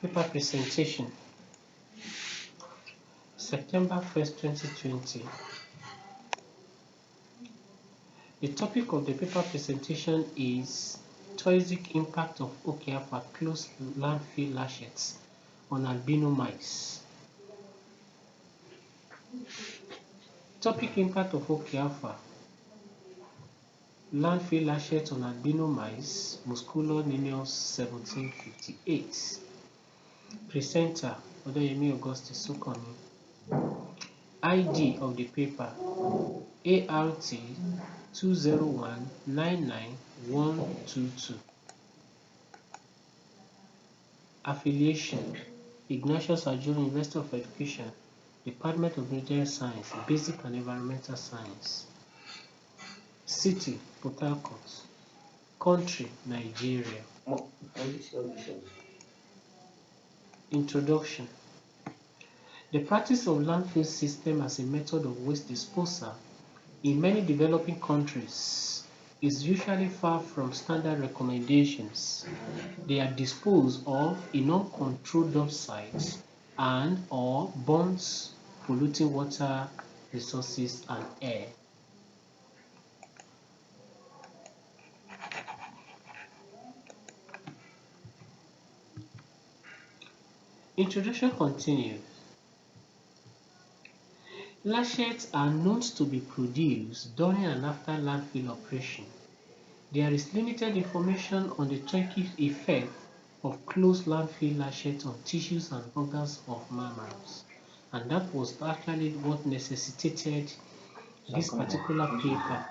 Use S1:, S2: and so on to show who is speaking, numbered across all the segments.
S1: Paper presentation, September 1st, 2020. The topic of the paper presentation is toxic impact of Oke-Afa closed landfill leachates on albino mice. Topic impact of Oke-Afa landfill leachates on albino mice, Musculus Linnaeus 1758. Presenter, Odoyemi Augustus Sokomi. ID of the paper, ART 201-99122. Affiliation, Ignatius Ajuru, University of Education, Department of Nuclear Science, Basic and Environmental Science. City, Port Harcourt. Country, Nigeria. Introduction. The practice of landfill system as a method of waste disposal in many developing countries is usually far from standard recommendations. They are disposed of in uncontrolled dump sites and or burns, polluting water, resources, and air. Introduction continues. Leachates are known to be produced during and after landfill operation. There is limited information on the toxic effect of closed landfill leachates on tissues and organs of mammals, and that was actually what necessitated this particular paper.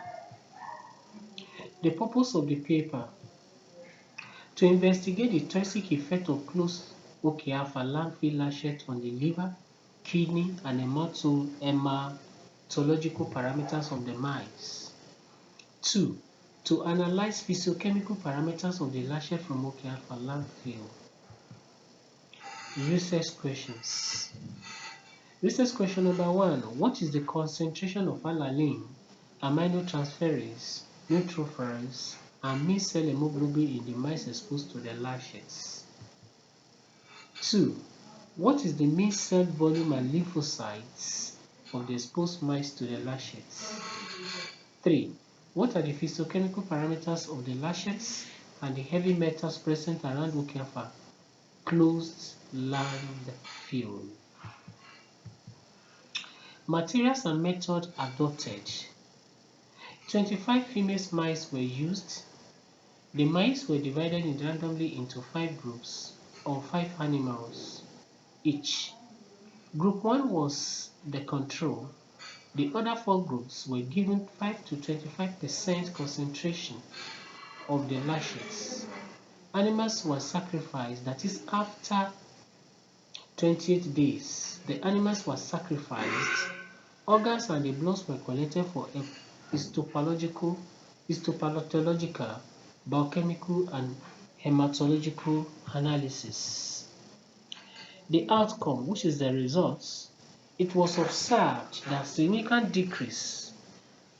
S1: The purpose of the paper: to investigate the toxic effect of closed Oke-Afa landfill leachates on the liver, kidney, and hematological parameters of the mice. 2. To analyze physiochemical parameters of the leachate from Oke-Afa landfill. Research questions. Research question number 1. What is the concentration of alanine, aminotransferase, neutrophils, and mean cell hemoglobin in the mice exposed to the leachates? 2. What is the mean cell volume and lymphocytes of the exposed mice to the leachates? 3. What are the physiochemical parameters of the leachates and the heavy metals present around Oke-Afa closed landfill? Materials and method adopted. 25 female mice were used. The mice were divided randomly into 5 groups of 5 animals each. Group 1 was the control. The other 4 groups were given 5 to 25% concentration of the leachates. Animals were sacrificed, that is, after 28 days, the animals were sacrificed. Organs and the bloods were collected for histopathological, biochemical, and hematological analysis. The outcome, which is the results, it was observed that significant decrease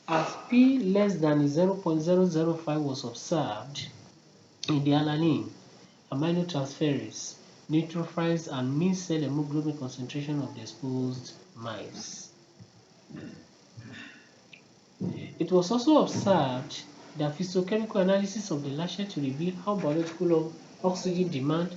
S1: as P less than 0.005 was observed in the alanine, aminotransferase, neutrophils, and mean cell hemoglobin concentration of the exposed mice. It was also observed that physiochemical analysis of the leachate revealed how biological oxygen demand,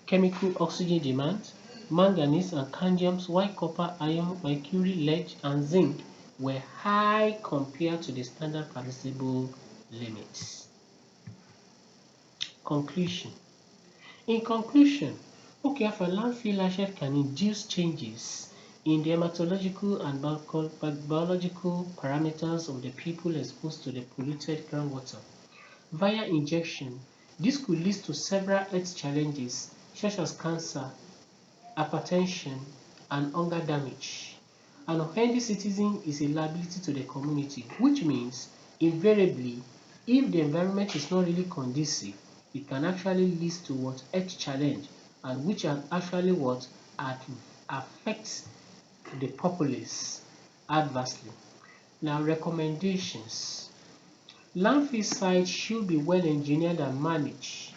S1: chemical oxygen demand, manganese and cadmiums, while copper, iron, mercury, lead, and zinc were high compared to the standard permissible limits. Conclusion. In conclusion, Oke-Afa landfill leachate can induce changes in the hematological and biological parameters of the people exposed to the polluted groundwater. Via injection, this could lead to several health challenges such as cancer, hypertension, and hunger damage. An offending citizen is a liability to the community, which means, invariably, if the environment is not really conducive, it can actually lead to what health challenge, and which actually what affects the populace adversely. Now, recommendations. Landfill sites should be well engineered and managed,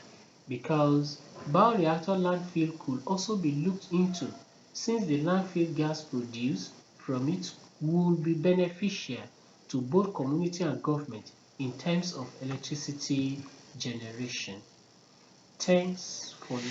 S1: because Bioreactor landfill could also be looked into, since the landfill gas produced from it would be beneficial to both community and government in terms of electricity generation. Thanks for listening.